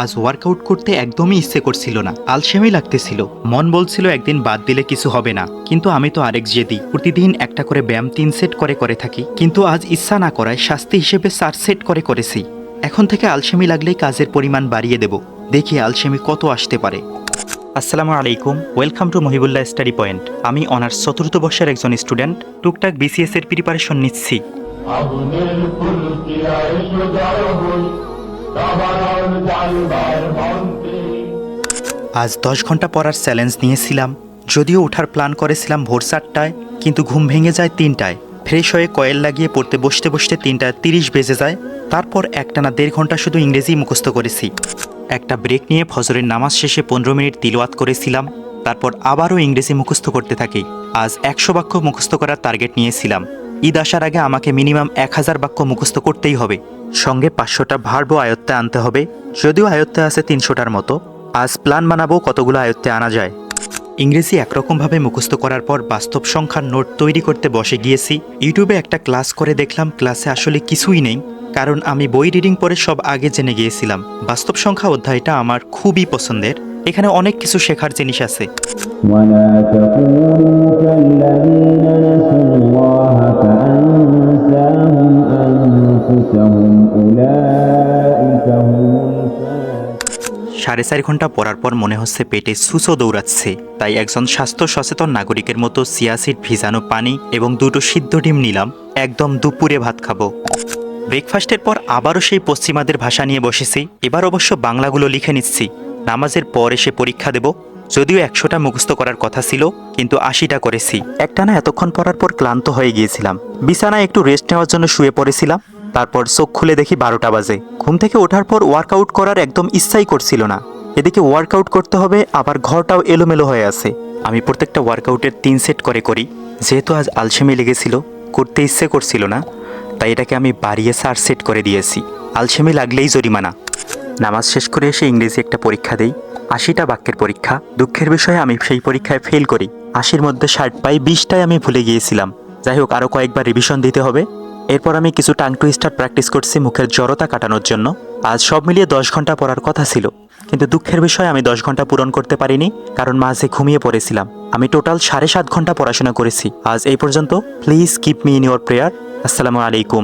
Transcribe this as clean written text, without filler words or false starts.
আজ ওয়ার্কআউট করতে একদমই ইচ্ছে করছিল না, আলসেমি লাগতেছিল। মন বলছিল একদিন বাদ দিলে কিছু হবে না, কিন্তু আমি তো আরেক জেদি। প্রতিদিন একটা করে ব্যায়াম 3 সেট করে থাকি, কিন্তু আজ ইচ্ছা না করায় শাস্তি হিসেবে 4 সেট করেছি। এখন থেকে আলসেমি লাগলেই কাজের পরিমাণ বাড়িয়ে দেব, দেখি আলসেমি কত আসতে পারে। আসসালামু আলাইকুম, welcome to Mohibullah study point. আমি অনার্স 4th বর্ষের একজন স্টুডেন্ট। টুকটাক বিসিএস এর প্রিপারেশন নিচ্ছি। আজ 10 ঘন্টা পড়ার চ্যালেঞ্জ নিয়েছিলাম। যদিও ওঠার প্ল্যান করেছিলাম ভোর 4টায়, কিন্তু ঘুম ভেঙে যায় 3টায়। ফ্রেশ হয়ে কয়েল লাগিয়ে পড়তে বসতে 3:30 বেজে যায়। তারপর একটানা 1.5 ঘন্টা শুধু ইংরেজি মুখস্থ করেছি। একটা ব্রেক নিয়ে ফজরের নামাজ শেষে 15 মিনিট তিলাওয়াত করেছিলাম। তারপর আবারও ইংরেজি মুখস্থ করতে থাকি। আজ 100 বাক্য মুখস্থ করার টার্গেট নিয়েছিলাম। ঈদ আসার আগে আমাকে মিনিমাম 1000 বাক্য মুখস্থ করতেই হবে। সঙ্গে 500টা ভার্বও আয়ত্তে আনতে হবে, যদিও আয়ত্তে আছে 300টার মতো। আজ প্ল্যান বানাবো কতগুলো আয়ত্তে আনা যায়। ইংরেজি একরকমভাবে মুখস্থ করার পর বাস্তব সংখ্যার নোট তৈরি করতে বসে গিয়েছি। ইউটিউবে একটা ক্লাস করে দেখলাম, ক্লাসে আসলে কিছুই নেই, কারণ আমি বই রিডিং পরে সব আগে জেনে গিয়েছিলাম। বাস্তব সংখ্যা অধ্যায়টা আমার খুবই পছন্দের, এখানে অনেক কিছু শেখার জিনিস আছে। ولا تكونوا كالذين نسوا الله فأنساهم أنفسهم أولئك هم الفاسقون। 4.5 ঘন্টা পড়ার পর মনে হচ্ছে পেটে সুসো দৌড়াচ্ছে, তাই একজন স্বাস্থ্য সচেতন নাগরিকের মতো চিয়া সিড ভিজানো পানি এবং 2টো সিদ্ধ ডিম নিলাম। একদম দুপুরে ভাত খাবো। ব্রেকফাস্টের পর আবারও সেই পশ্চিমাদের ভাষা নিয়ে বসেছি। এবার অবশ্য বাংলাগুলো লিখে নিচ্ছি। নামাজের পর এসে পরীক্ষা দেব। যদিও 100টা মুখস্থ করার কথা ছিল, কিন্তু 80টা করেছি। একটানা এতক্ষণ পড়ার পর ক্লান্ত হয়ে গিয়েছিলাম। বিছানায় একটু রেস্ট নেওয়ার জন্য শুয়ে পড়েছিলাম। তারপর চোখ খুলে দেখি 12টা বাজে। ঘুম থেকে ওঠার পর ওয়ার্কআউট করার একদম ইচ্ছাই করছিল না। এদিকে ওয়ার্কআউট করতে হবে, আবার ঘরটাও এলোমেলো হয়ে আছে। আমি প্রত্যেকটা ওয়ার্কআউটের 3 সেট করি। যেহেতু আজ আলসেমি লেগেছিল, করতে ইচ্ছে করছিল না, তাই এটাকে আমি বাড়িয়ে 4 সেট করে দিয়েছি। আলসেমি লাগলেই জরিমানা। নামাজ শেষ করে এসে ইংরেজি একটা পরীক্ষা দেই, 80টা বাক্যের পরীক্ষা। দুঃখের বিষয়ে আমি সেই পরীক্ষায় ফেল করি। 80-র মধ্যে 60 পাই, 20টায় আমি ভুলে গিয়েছিলাম। যাই হোক, আরও কয়েকবার রিভিশন দিতে হবে। এরপর আমি কিছু টাং টুইস্টার প্র্যাকটিস করছি মুখের জড়তা কাটানোর জন্য। আজ সব মিলিয়ে 10 ঘন্টা পড়ার কথা ছিল, কিন্তু দুঃখের বিষয়ে আমি 10 ঘন্টা পূরণ করতে পারিনি, কারণ মাঝে ঘুমিয়ে পড়েছিলাম। আমি টোটাল 7.5 ঘন্টা পড়াশোনা করেছি। আজ এই পর্যন্ত। Please keep me in your prayer. আসসালামু আলাইকুম।